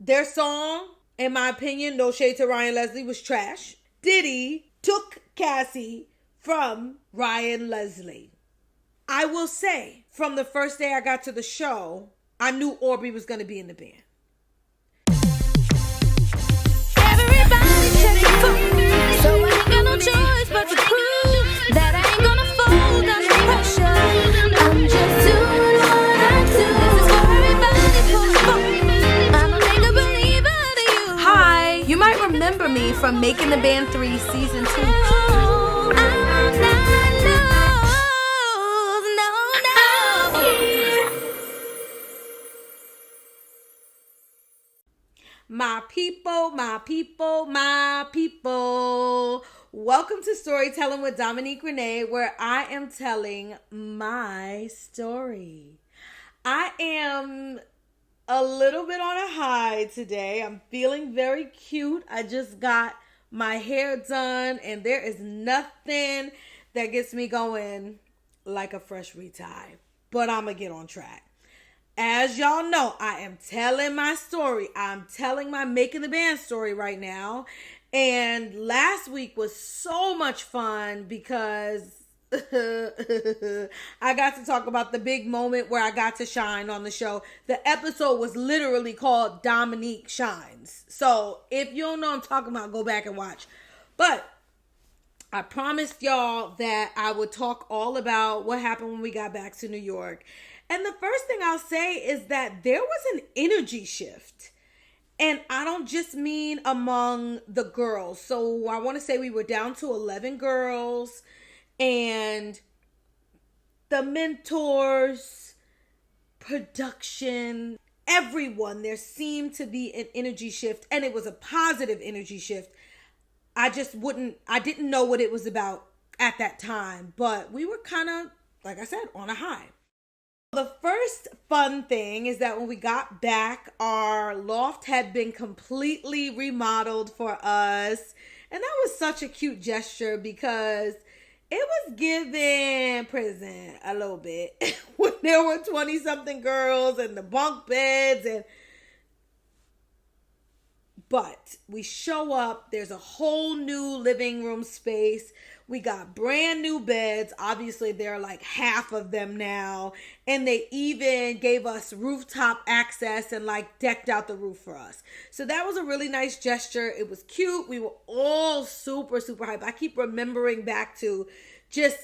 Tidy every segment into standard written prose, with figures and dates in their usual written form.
Their song, in my opinion, no shade to Ryan Leslie, was trash. Diddy took Cassie from Ryan Leslie. I will say, from the first day I got to the show, I knew Aubrey was going to be in the band. Everybody checking for me, so I ain't got no choice but to prove that I ain't gonna fold under pressure. I'm just doing what I do. This is for everybody, I'm a make a believer to you. Hi, you might remember me from Making the Band 3 Season 2. My people, my people, my people. Welcome to Storytelling with Dominique Renee, where I am telling my story. I am a little bit on a high today. I'm feeling very cute. I just got my hair done, and there is nothing that gets me going like a fresh retie. But I'm going to get on track. As y'all know, I am telling my story. I'm telling my Making the Band story right now. And last week was so much fun because I got to talk about the big moment where I got to shine on the show. The episode was literally called Dominique Shines. So if you don't know what I'm talking about, go back and watch. But I promised y'all that I would talk all about what happened when we got back to New York. And the first thing I'll say is that there was an energy shift. And I don't just mean among the girls. So I want to say we were down to 11 girls. And the mentors, production, everyone, there seemed to be an energy shift. And it was a positive energy shift. I didn't know what it was about at that time. But we were kind of, like I said, on a high. The first fun thing is that when we got back, our loft had been completely remodeled for us. And that was such a cute gesture because it was giving prison a little bit when there were 20-something girls and the bunk beds. But we show up, there's a whole new living room space. We got brand new beds. Obviously, there are like half of them now. And they even gave us rooftop access and like decked out the roof for us. So that was a really nice gesture. It was cute. We were all super, super hyped. I keep remembering back to just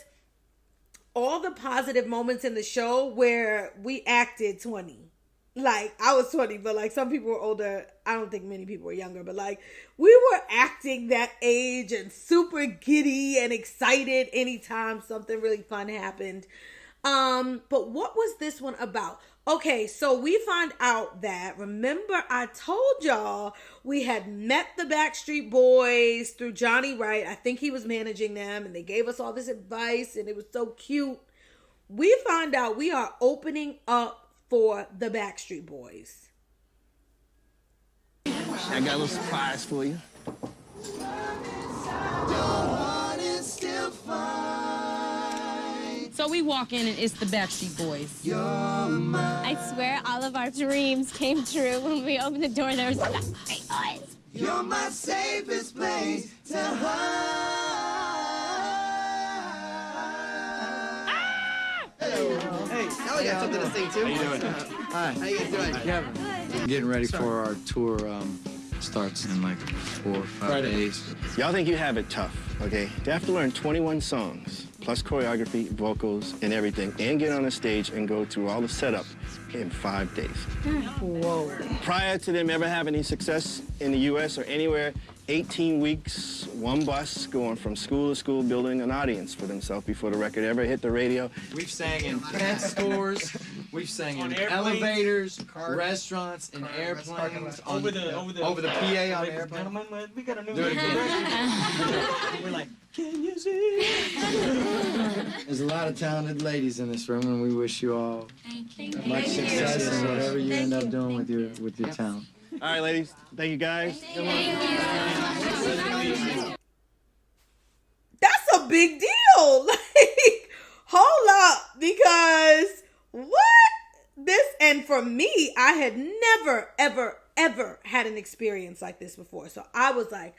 all the positive moments in the show where we acted 20. Like, I was 20, but like some people were older. I don't think many people were younger, but like we were acting that age and super giddy and excited anytime something really fun happened. But what was this one about? Okay, so we find out that, remember I told y'all we had met the Backstreet Boys through Johnny Wright. I think he was managing them and they gave us all this advice and it was so cute. We find out we are opening up for the Backstreet Boys. I got a little surprise for you. So we walk in and it's the Backstreet Boys. I swear all of our dreams came true when we opened the door. There was Backstreet Boys. You're my safest place to hide. Hey, now we got something to sing too. How you doing? Hi. How you guys doing? Kevin. Getting ready for our tour. Starts in like 4 or 5 days. Y'all think you have it tough, okay? You have to learn 21 songs, plus choreography, vocals, and everything, and get on a stage and go through all the setup in 5 days. Whoa. Prior to them ever having any success in the U.S. or anywhere, 18 weeks, one bus, going from school to school, building an audience for themselves before the record ever hit the radio. We've sang in pet stores. We've sang in elevators, restaurants, in airplanes, over the PA on airplanes. We got a new Do it again. We're like, can you see? There's a lot of talented ladies in this room, and we wish you all much success in whatever you end up doing with your talent. All right, ladies. Thank you, guys. That's a big deal. Like, hold up, because what? And for me, I had never, ever, ever had an experience like this before. So I was like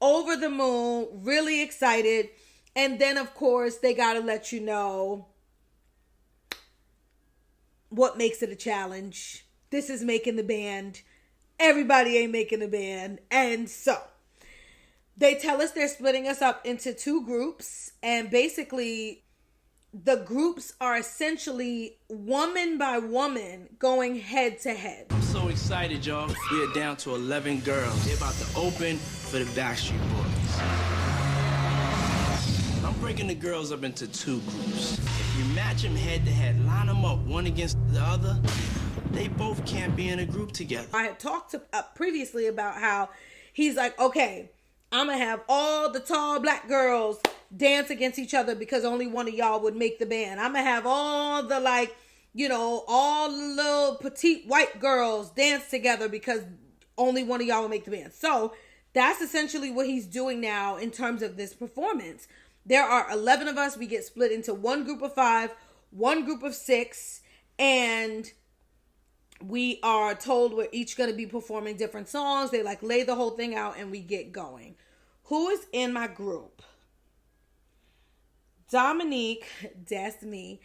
over the moon, really excited. And then, of course, they got to let you know what makes it a challenge. This is making the band. Everybody ain't making the band. And so they tell us they're splitting us up into 2 groups. And basically, the groups are essentially woman by woman going head to head. I'm so excited, y'all. We are down to 11 girls. They're about to open for the Backstreet Boys. I'm breaking the girls up into 2 groups. If you match them head to head, line them up one against the other, they both can't be in a group together. I had talked previously about how he's like, okay, I'm going to have all the tall black girls dance against each other because only one of y'all would make the band. I'm going to have all the all the little petite white girls dance together because only one of y'all will make the band. So that's essentially what he's doing now in terms of this performance. There are 11 of us. We get split into 1 group of 5, 1 group of 6, and we are told we're each going to be performing different songs. They lay the whole thing out and we get going. Who is in my group? Dominique, that's me.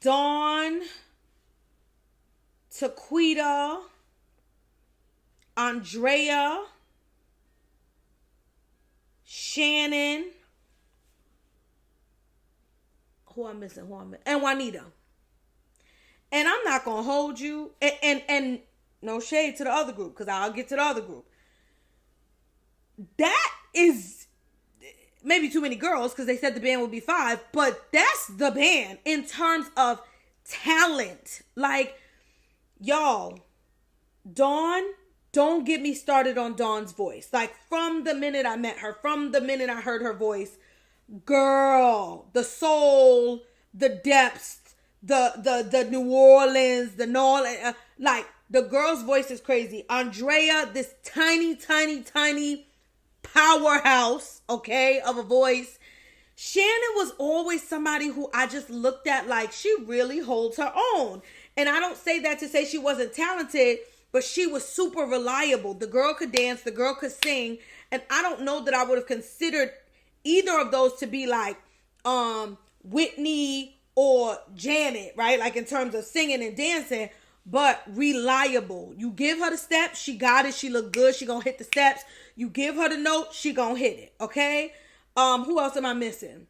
Dawn, Taquita, Andrea, Shannon. Who I'm missing? And Juanita. And I'm not going to hold you. And no shade to the other group, because I'll get to the other group. That is maybe too many girls, because they said the band would be 5. But that's the band in terms of talent. Y'all, Dawn, don't get me started on Dawn's voice. From the minute I met her, from the minute I heard her voice, girl, the soul, the depths, the New Orleans, the girl's voice is crazy. Andrea, this tiny powerhouse, okay, of a voice. Shannon was always somebody who I just looked at like she really holds her own. And I don't say that to say she wasn't talented, but she was super reliable. The girl could dance, the girl could sing, and I don't know that I would have considered either of those to be Whitney or Janet, right? In terms of singing and dancing, but reliable. You give her the steps, she got it, she look good, she gonna hit the steps. You give her the note, she gonna hit it, okay? Who else am I missing?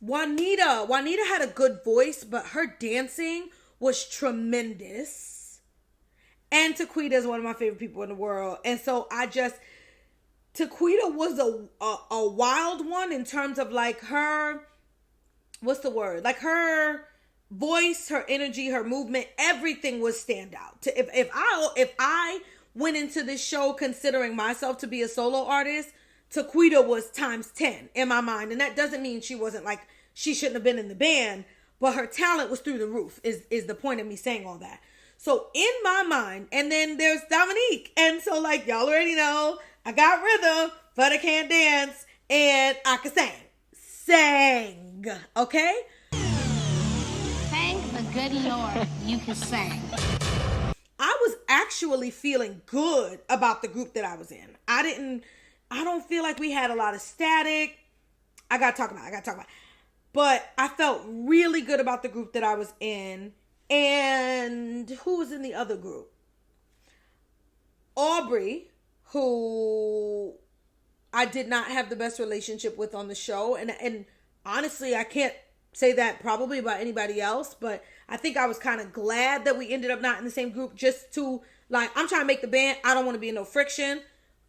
Juanita had a good voice, but her dancing was tremendous. And Taquita is one of my favorite people in the world. And so Taquita was a wild one in terms of her, what's the word? Her voice, her energy, her movement, everything was standout. If I went into this show considering myself to be a solo artist, Taquita was times 10 in my mind. And that doesn't mean she wasn't she shouldn't have been in the band, but her talent was through the roof is the point of me saying all that. So in my mind, and then there's Dominique. And so y'all already know, I got rhythm, but I can't dance, and I can sing. Sang, okay? Thank the good Lord you can sing. I was actually feeling good about the group that I was in. I don't feel like we had a lot of static. I gotta talk about it. But I felt really good about the group that I was in. And who was in the other group? Aubrey, who I did not have the best relationship with on the show. And honestly, I can't say that probably about anybody else, but I think I was kind of glad that we ended up not in the same group, just to I'm trying to make the band. I don't want to be in no friction.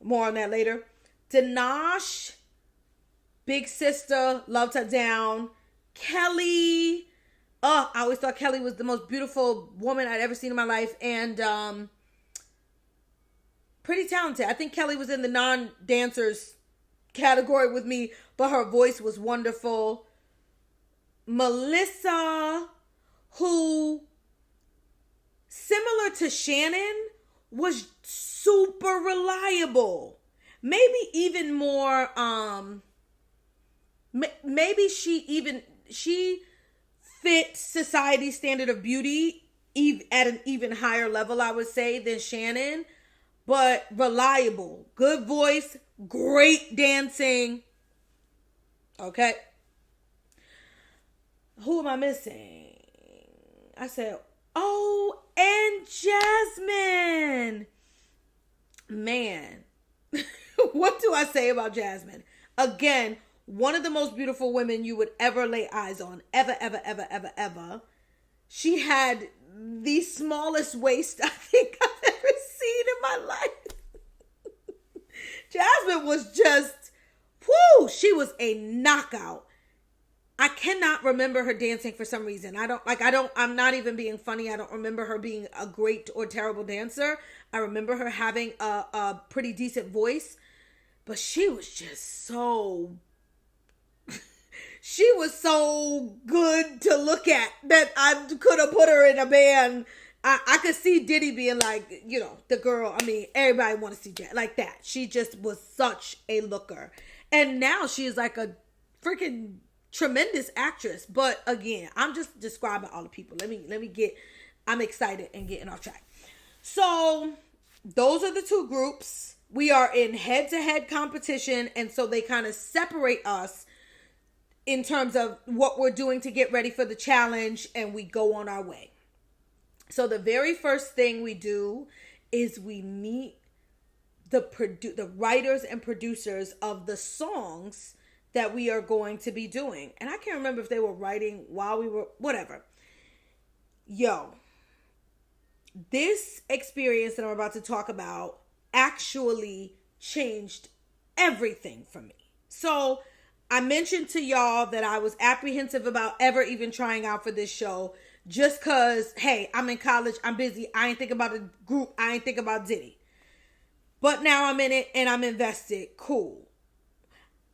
More on that later. Danash, big sister, loved her down. Kelly, I always thought Kelly was the most beautiful woman I'd ever seen in my life, and pretty talented. I think Kelly was in the non-dancers category with me, but her voice was wonderful. Melissa, who, similar to Shannon, was super reliable. Maybe even more, maybe she fit society's standard of beauty at an even higher level, I would say, than Shannon, but reliable, good voice, great dancing. Okay. Who am I missing? I said, oh, and Jasmine. Man, what do I say about Jasmine? Again, one of the most beautiful women you would ever lay eyes on. Ever, ever, ever, ever, ever. She had the smallest waist I think I've ever seen in my life. Jasmine was just, whoo, she was a knockout. I cannot remember her dancing for some reason. I'm not even being funny. I don't remember her being a great or terrible dancer. I remember her having a pretty decent voice, but she was just so, she was so good to look at that I could have put her in a band. I could see Diddy being like, you know, the girl, I mean, everybody want to see Jack like that. She just was such a looker. And now she is like a freaking tremendous actress. But again, I'm just describing all the people. Let me get, I'm excited and getting off track. So those are the two groups. We are in head-to-head competition, and so they kind of separate us in terms of what we're doing to get ready for the challenge, and we go on our way. So the very first thing we do is we meet the writers and producers of the songs that we are going to be doing. And I can't remember if they were writing while we were, whatever. Yo, this experience that I'm about to talk about actually changed everything for me. So I mentioned to y'all that I was apprehensive about ever even trying out for this show just because, hey, I'm in college, I'm busy, I ain't think about a group, I ain't think about Diddy. But now I'm in it and I'm invested. Cool.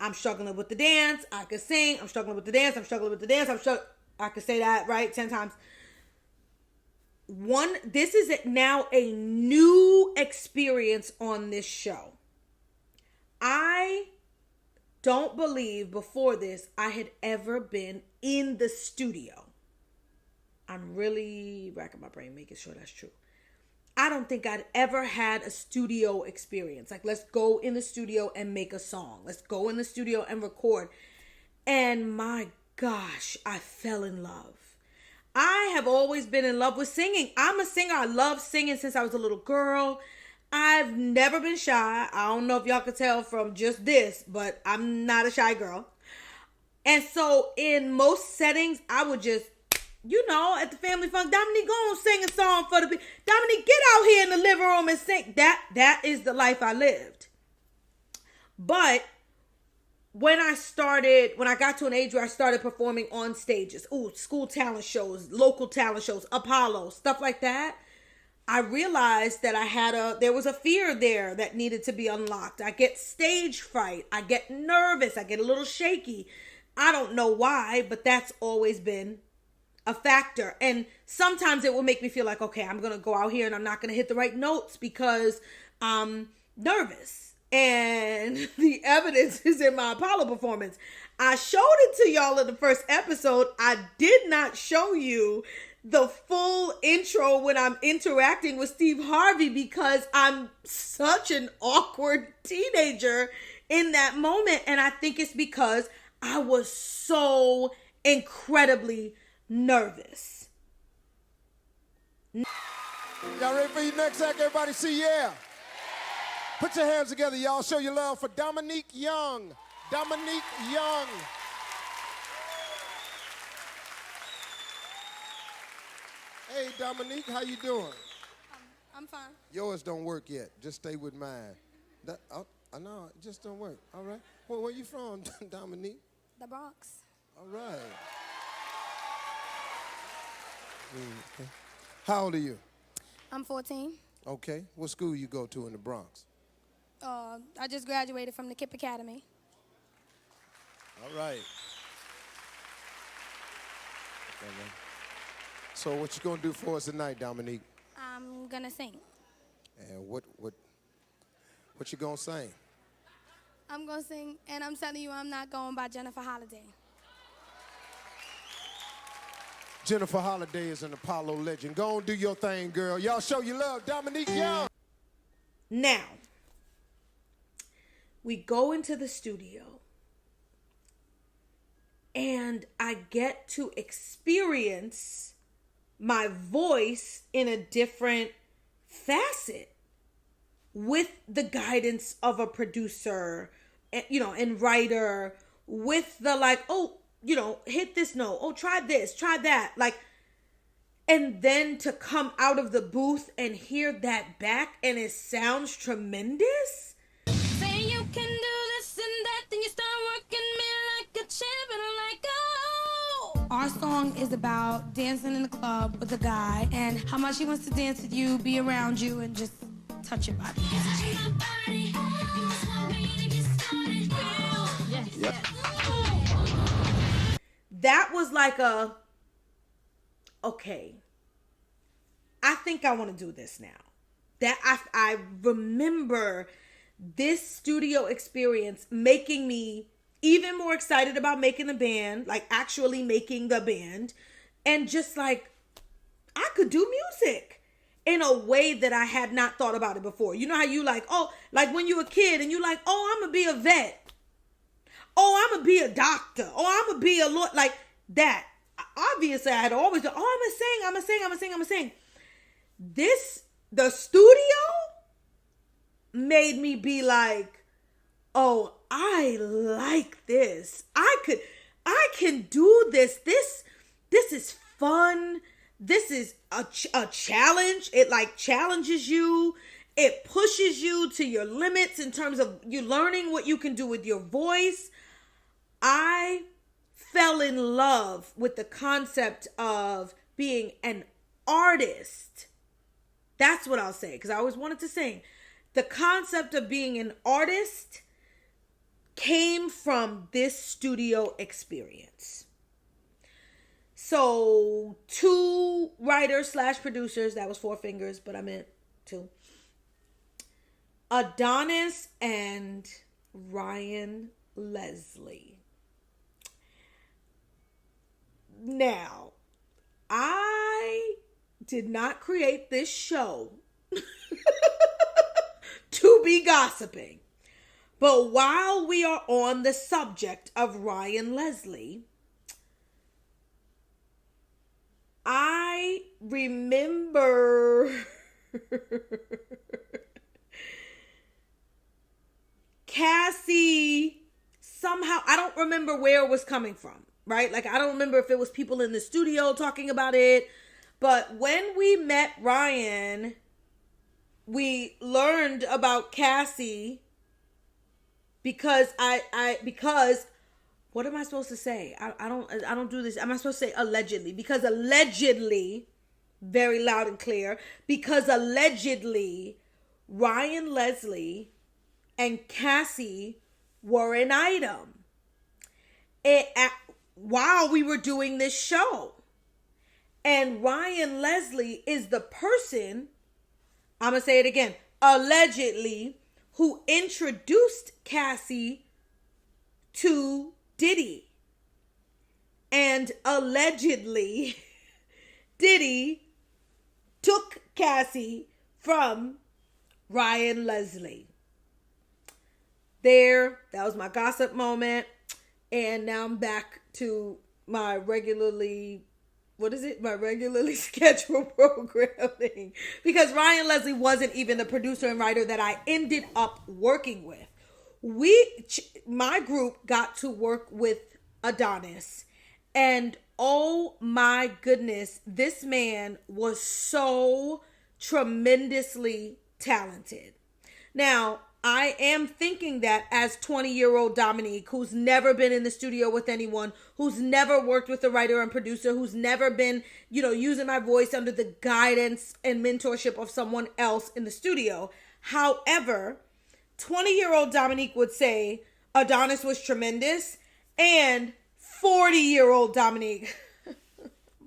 I'm struggling with the dance. I could sing. I'm struggling with the dance. I'm struggling with the dance. I could say that, right? 10 times. This is now a new experience on this show. I don't believe before this I had ever been in the studio. I'm really racking my brain making sure that's true. I don't think I'd ever had a studio experience. Like, let's go in the studio and make a song. Let's go in the studio and record. And my gosh, I fell in love. I have always been in love with singing. I'm a singer. I love singing since I was a little girl. I've never been shy. I don't know if y'all could tell from just this, but I'm not a shy girl. And so in most settings, I would just, you know, at the family fun, Dominique, go on, sing a song for the people. Dominique, get out here in the living room and sing. That is the life I lived. But when I got to an age where I started performing on stages, school talent shows, local talent shows, Apollo, stuff like that, I realized that there was a fear there that needed to be unlocked. I get stage fright. I get nervous. I get a little shaky. I don't know why, but that's always been a factor. And sometimes it will make me feel like, okay, I'm going to go out here and I'm not going to hit the right notes because I'm nervous. And the evidence is in my Apollo performance. I showed it to y'all in the first episode. I did not show you the full intro when I'm interacting with Steve Harvey because I'm such an awkward teenager in that moment. And I think it's because I was so incredibly nervous. Y'all ready for your next act? Everybody see yeah. Put your hands together, y'all. Show your love for Dominique Young. Dominique Young. Hey, Dominique, how you doing? I'm fine. Yours don't work yet. Just stay with mine. I know, it just don't work. All right. Where you from, Dominique? The Bronx. All right. Okay. How old are you? I'm 14. Okay. What school you go to in the Bronx? I just graduated from the KIPP Academy. All right. So what you gonna do for us tonight, Dominique? I'm gonna sing. And what you gonna sing? I'm gonna sing, and I'm telling you, I'm not going by Jennifer Holiday. Jennifer Holliday is an Apollo legend. Go on, do your thing, girl. Y'all show your love. Dominique Young. Now, we go into the studio and I get to experience my voice in a different facet with the guidance of a producer, and writer, with the hit this note, try this, try that, and then to come out of the booth and hear that back and it sounds tremendous. Say you can do this and that, then you start working me like a champ, and I'm like, oh. Our song is about dancing in the club with a guy and how much he wants to dance with you, be around you, and just touch your body. Yep. That was like okay, I think I want to do this now. That I remember this studio experience making me even more excited about making the band, like actually making the band, and just like I could do music in a way that I had not thought about it before. You know how you like when you were a kid and you like, I'm gonna be a vet. I'm gonna be a doctor. I'm gonna be a lawyer. Like that. Obviously, I had always done, I'm gonna sing. The studio made me be like, I like this. I can do this. This is fun. This is a challenge. It challenges you. It pushes you to your limits in terms of you learning what you can do with your voice. I fell in love with the concept of being an artist. That's what I'll say, because I always wanted to sing. The concept of being an artist came from this studio experience. So 2 writers / producers, that was 4 fingers, but I meant 2. Adonis and Ryan Leslie. Now, I did not create this show to be gossiping. But while we are on the subject of Ryan Leslie, I remember Cassie somehow, I don't remember where it was coming from, right? Like, I don't remember if it was people in the studio talking about it. But when we met Ryan, we learned about Cassie because because what am I supposed to say? I don't do this. Am I supposed to say allegedly? Because allegedly, very loud and clear, because allegedly Ryan Leslie and Cassie were an item while we were doing this show. And Ryan Leslie is the person, I'm going to say it again, allegedly, who introduced Cassie to Diddy. And allegedly, Diddy took Cassie from Ryan Leslie. That was my gossip moment. And now I'm back to my regularly scheduled programming, because Ryan Leslie wasn't even the producer and writer that I ended up working with. My group got to work with Adonis, and oh my goodness, this man was so tremendously talented. Now, I am thinking that as 20-year-old Dominique, who's never been in the studio with anyone, who's never worked with a writer and producer, who's never been, using my voice under the guidance and mentorship of someone else in the studio. However, 20-year-old Dominique would say Adonis was tremendous, and 40-year-old Dominique,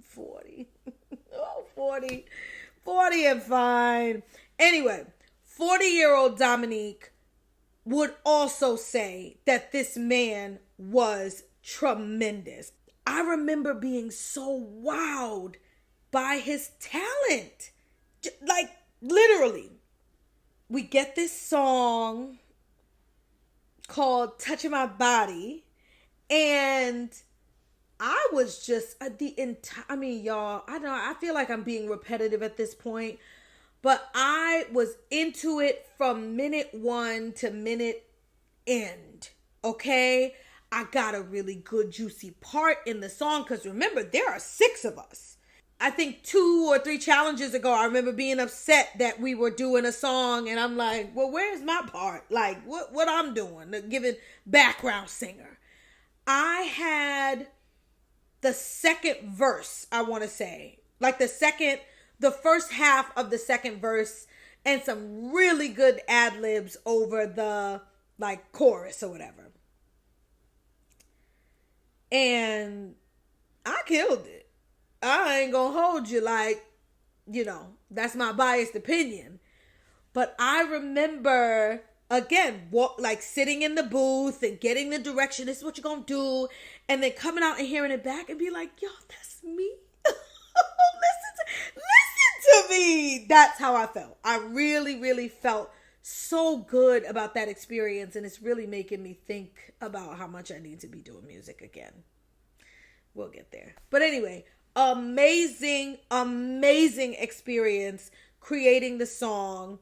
40 and fine. Anyway, 40-year-old Dominique would also say that this man was tremendous. I remember being so wowed by his talent. Like, literally. We get this song called Touching My Body, and I was just y'all, I feel like I'm being repetitive at this point, but I was into it from minute 1 to minute end, okay? I got a really good juicy part in the song, because remember, there are 6 of us. I think 2 or 3 challenges ago, I remember being upset that we were doing a song, and I'm like, well, where's my part? Like, what I'm doing, giving background singer. I had the second verse, I want to say. Like the first half of the second verse, and some really good ad-libs over the, like, chorus or whatever. And I killed it. I ain't gonna hold you, like, that's my biased opinion. But I remember, again, sitting in the booth and getting the direction, this is what you're gonna do, and then coming out and hearing it back and be like, yo, that's me. Listen to me. That's how I felt. I really, really felt so good about that experience, and it's really making me think about how much I need to be doing music again. We'll get there. But anyway, amazing experience creating the song.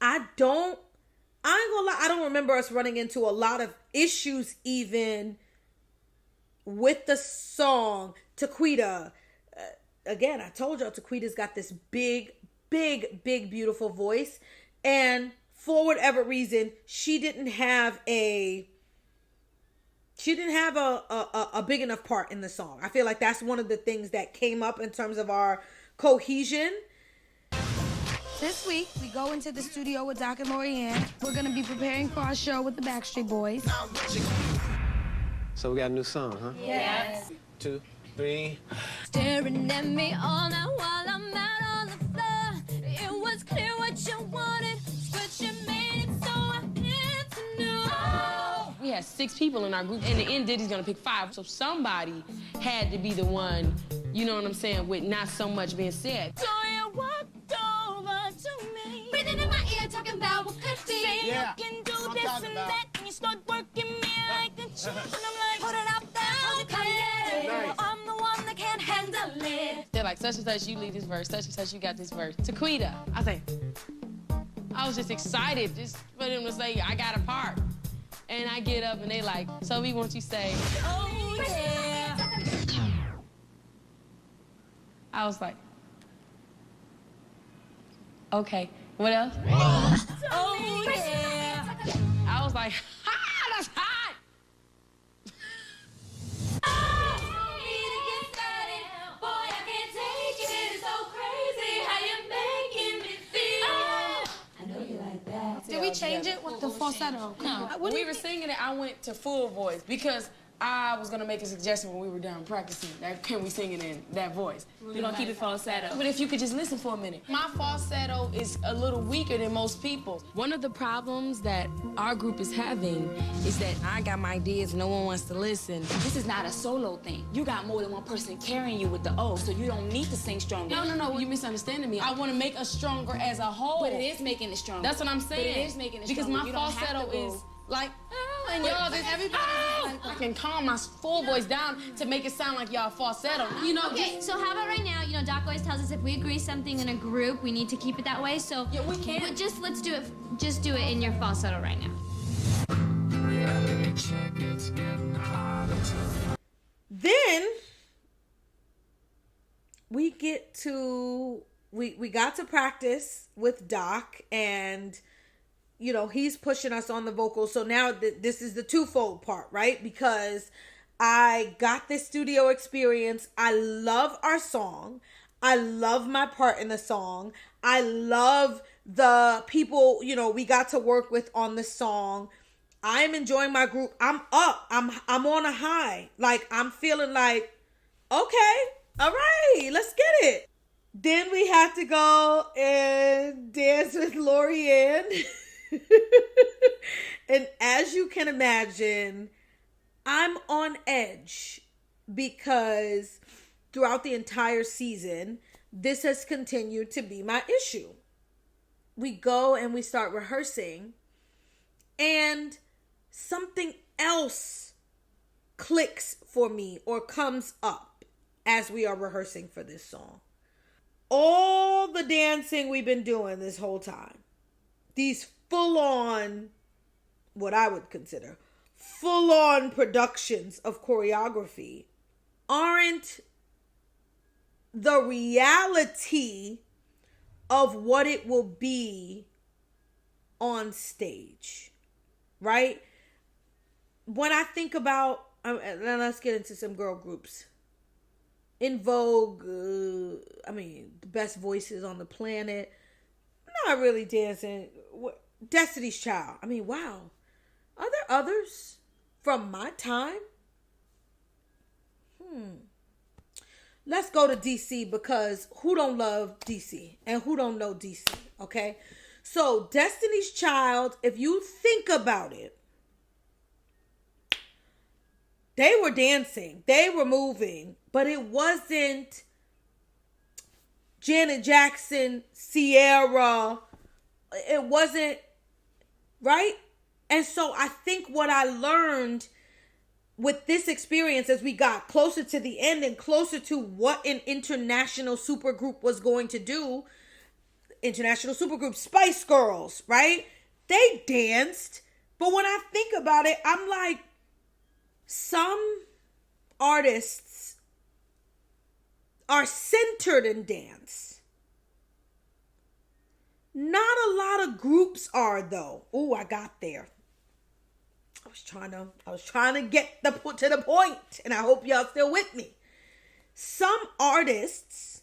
I ain't gonna lie, I don't remember us running into a lot of issues even with the song. Taquita, again, I told y'all Taquita's got this big, beautiful voice, and for whatever reason, she didn't have a big enough part in the song. I feel like that's one of the things that came up in terms of our cohesion. This week, we go into the studio with Doc and Lorianne. We're going to be preparing for our show with the Backstreet Boys. So we got a new song, huh? Yes. 2, 3. Staring at me all night while I'm out on the floor. It was clear what you wanted, but you made it so I had to know. We had 6 people in our group. In the end, Diddy's gonna pick 5. So somebody had to be the one, you know what I'm saying, with not so much being said. So you walked over to me, breathing in my ear, talking about what could be. Saying you can do this and that, and you start working me like a chick. And I'm like, put it out there, I'm the one that can't handle it. They're like, such and such, you lead this verse, such and such, you got this verse. Taquita, I was just excited just for them to say, I got a part. And I get up and they like, so we want you to say, oh yeah. I was like, okay, what else? Oh yeah. I was like, ha, that's hot. Did we change it with the falsetto? No. When we were singing it, I went to full voice because I was gonna make a suggestion when we were done practicing. That can we sing it in that voice? We're gonna keep it falsetto. But if you could just listen for a minute. My falsetto is a little weaker than most people's. One of the problems that our group is having is that I got my ideas, no one wants to listen. This is not a solo thing. You got more than one person carrying you with the O, so you don't need to sing stronger. No, you misunderstanding me. I want to make us stronger as a whole. But it is making it stronger. That's what I'm saying. But it is making it because stronger. My falsetto is like, oh, and y'all just everybody like, I can calm my full voice down to make it sound like y'all falsetto. You know. Okay, so how about right now? You know, Doc always tells us if we agree something in a group, we need to keep it that way. So yeah, we can. Let's do it. Just do it in your falsetto right now. Then we got to practice with Doc, and you know, he's pushing us on the vocals. So now this is the twofold part, right? Because I got this studio experience. I love our song. I love my part in the song. I love the people, you know, we got to work with on the song. I'm enjoying my group. I'm up. I'm on a high. Like, I'm feeling like, okay, all right, let's get it. Then we have to go and dance with Lorianne. And as you can imagine, I'm on edge. because throughout the entire season, this has continued to be my issue. We go and we start rehearsing, and something else clicks for me or comes up as we are rehearsing for this song. All the dancing we've been doing this whole time, these full-on, what I would consider full-on productions of choreography, aren't the reality of what it will be on stage, right? When I think about, let's get into some girl groups. In Vogue, the best voices on the planet, not really dancing. Destiny's Child. Wow. Are there others from my time? Let's go to DC, because who don't love DC and who don't know DC, okay? So Destiny's Child, if you think about it, they were dancing, they were moving, but it wasn't Janet Jackson, Sierra. It wasn't, right? And so I think what I learned with this experience as we got closer to the end and closer to what an international supergroup was going to do, international supergroup, Spice Girls, right? They danced. But when I think about it, I'm like, some artists are centered in dance. Not a lot of groups are, though. Oh, I got there. I was trying to get to the point, and I hope y'all still with me. Some artists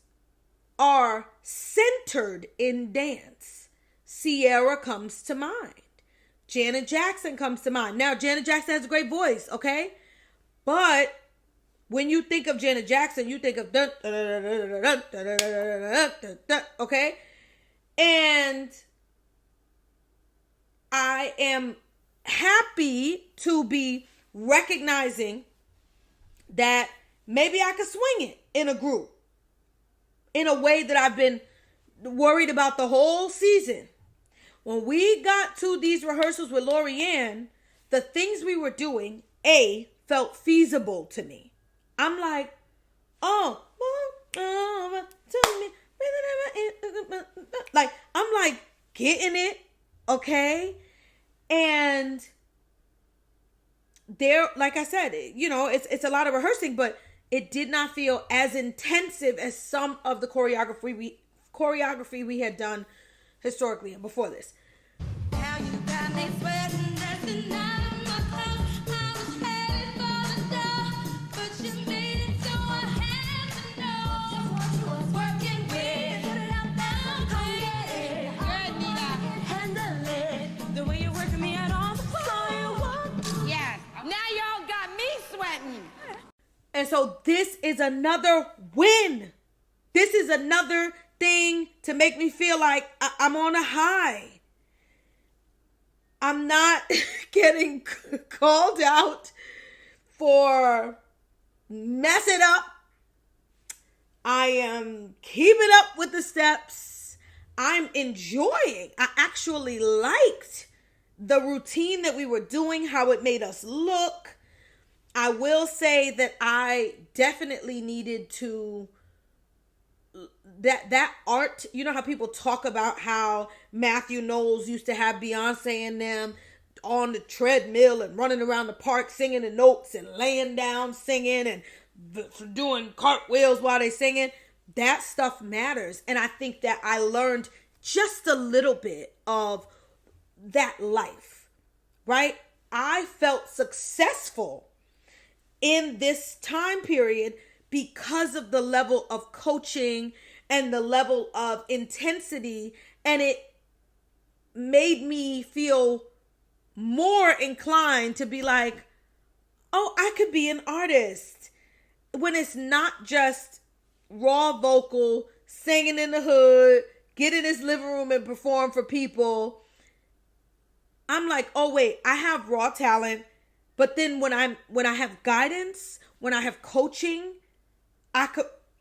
are centered in dance. Sierra comes to mind. Janet Jackson comes to mind. Now, Janet Jackson has a great voice, okay? But when you think of Janet Jackson, you think of dun, dun, dun, dun, dun, dun, dun, dun, dun, dun, okay? And I am happy to be recognizing that maybe I could swing it in a group in a way that I've been worried about the whole season. When we got to these rehearsals with Lorianne, the things we were doing, felt feasible to me. I'm like, I'm like getting it, okay? And there, like I said, it's a lot of rehearsing, but it did not feel as intensive as some of the choreography we had done historically and before this. Now you got me sweating, there's a knot in my clothes. I was headed for the door, but you made it so I had to know what you was working with. Put it out there, come get it. Good, Nina. Handle it. The way you're working me out on the floor. Yes. Now y'all got me sweating. And so this is another win. This is another thing to make me feel like I'm on a high. I'm not getting called out for messing up. I am keeping up with the steps. I'm enjoying. I actually liked the routine that we were doing, how it made us look. I will say that I definitely needed to, that art, you know how people talk about how Matthew Knowles used to have Beyonce and them on the treadmill and running around the park singing the notes and laying down singing and doing cartwheels while they singing. That stuff matters. And I think that I learned just a little bit of that life, right? I felt successful in this time period because of the level of coaching and the level of intensity, and it made me feel more inclined to be like, oh, I could be an artist. When it's not just raw vocal, singing in the hood, get in his living room and perform for people. I'm like, oh wait, I have raw talent. But then when I have guidance, when I have coaching,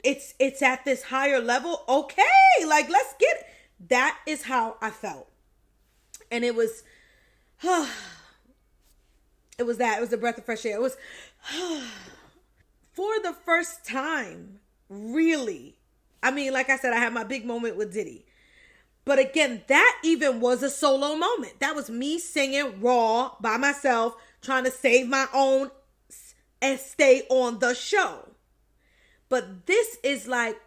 it's at this higher level. Okay, like let's get it. That is how I felt. And it was it was a breath of fresh air. It was for the first time, really. I mean, like I said, I had my big moment with Diddy. But again, that even was a solo moment. That was me singing raw by myself, trying to save my own and stay on the show. But this is like,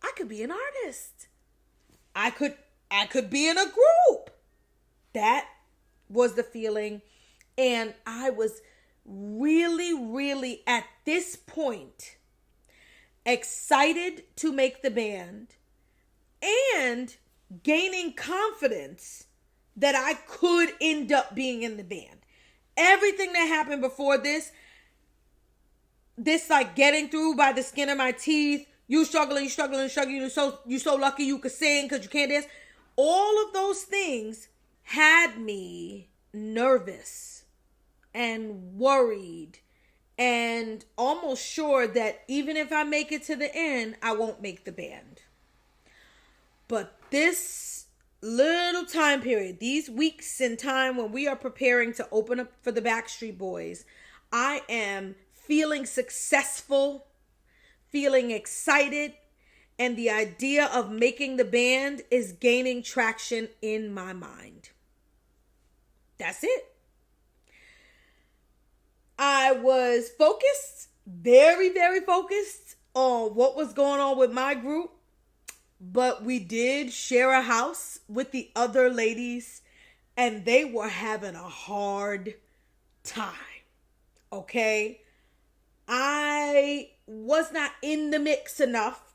I could be an artist. I could be in a group. That was the feeling. And I was really, really at this point excited to make the band and gaining confidence that I could end up being in the band. Everything that happened before this like getting through by the skin of my teeth, you struggling, you're so lucky you could sing because you can't dance. All of those things had me nervous and worried and almost sure that even if I make it to the end, I won't make the band. But this little time period, these weeks in time when we are preparing to open up for the Backstreet Boys, I am feeling successful, feeling excited, and the idea of making the band is gaining traction in my mind. That's it. I was focused, very, very focused on what was going on with my group. But we did share a house with the other ladies, and they were having a hard time. Okay? I was not in the mix enough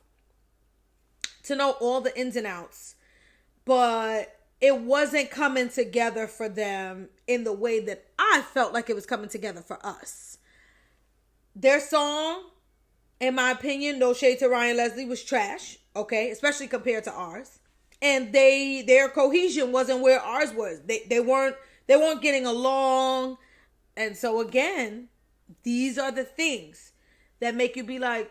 to know all the ins and outs, but it wasn't coming together for them in the way that I felt like it was coming together for us. Their song, in my opinion, no shade to Ryan Leslie, was trash. Okay, especially compared to ours, and their cohesion wasn't where ours was. They weren't getting along, and so again, these are the things that make you be like,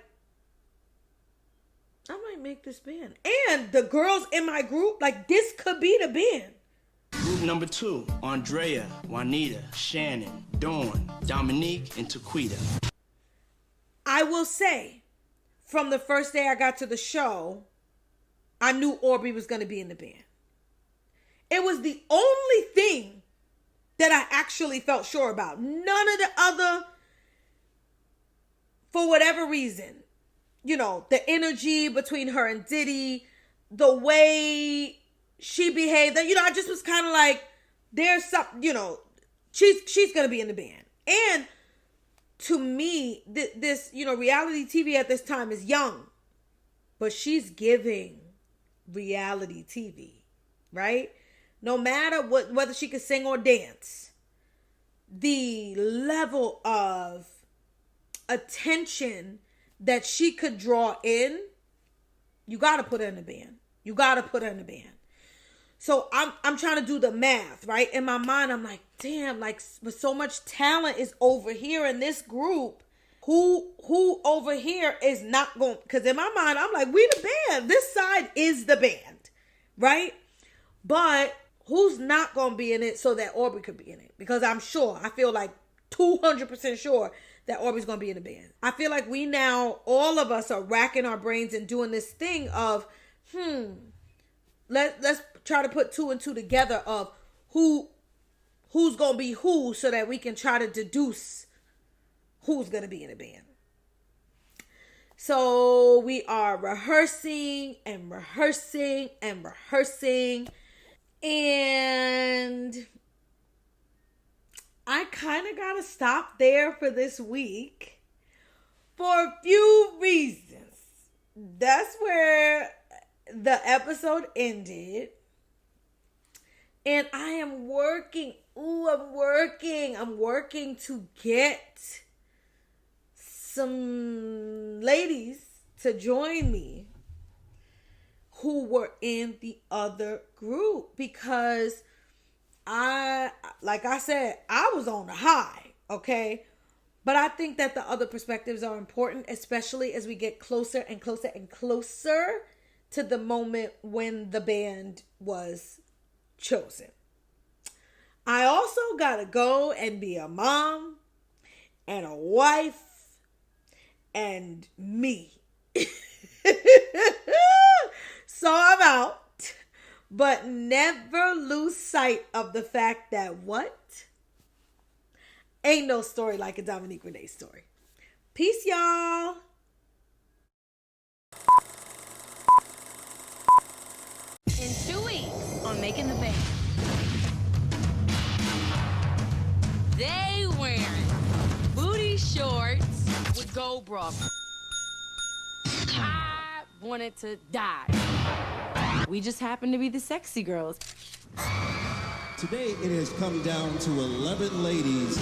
I might make this band. And the girls in my group, like this could be the band. Group number 2: Andrea, Juanita, Shannon, Dawn, Dominique, and Taquita. I will say, from the first day I got to the show, I knew Aubrey was going to be in the band. It was the only thing that I actually felt sure about. None of the other, for whatever reason, the energy between her and Diddy, the way she behaved, I just was kind of like, there's something, she's going to be in the band. And to me, this, reality TV at this time is young, but she's giving reality TV, right? No matter whether she can sing or dance, the level of attention that she could draw in, you got to put her in the band. You got to put her in the band. So I'm trying to do the math, right? In my mind, I'm like, damn, like, but so much talent is over here in this group. Who over here is not going? Because in my mind, I'm like, we the band. This side is the band, right? But who's not going to be in it so that Aubrey could be in it? Because I feel like 200% sure that Aubrey's going to be in the band. I feel like we now, all of us are racking our brains and doing this thing of, let's try to put 2 and 2 together of who's going to be who so that we can try to deduce who's going to be in the band. So we are rehearsing and rehearsing and rehearsing. And I kind of got to stop there for this week for a few reasons. That's where the episode ended. And I am working. I'm working to get some ladies to join me who were in the other group, because like I said, I was on the high, okay? But I think that the other perspectives are important, especially as we get closer and closer and closer to the moment when the band was chosen. I also gotta go and be a mom and a wife and me. So I'm out. But never lose sight of the fact that what? Ain't no story like a Dominique Renee story. Peace, y'all. In 2 weeks on Making the Band, they wearing booty shorts with gold bra. I wanted to die. We just happened to be the sexy girls. Today it has come down to 11 ladies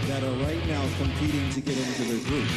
that are right now competing to get into the group.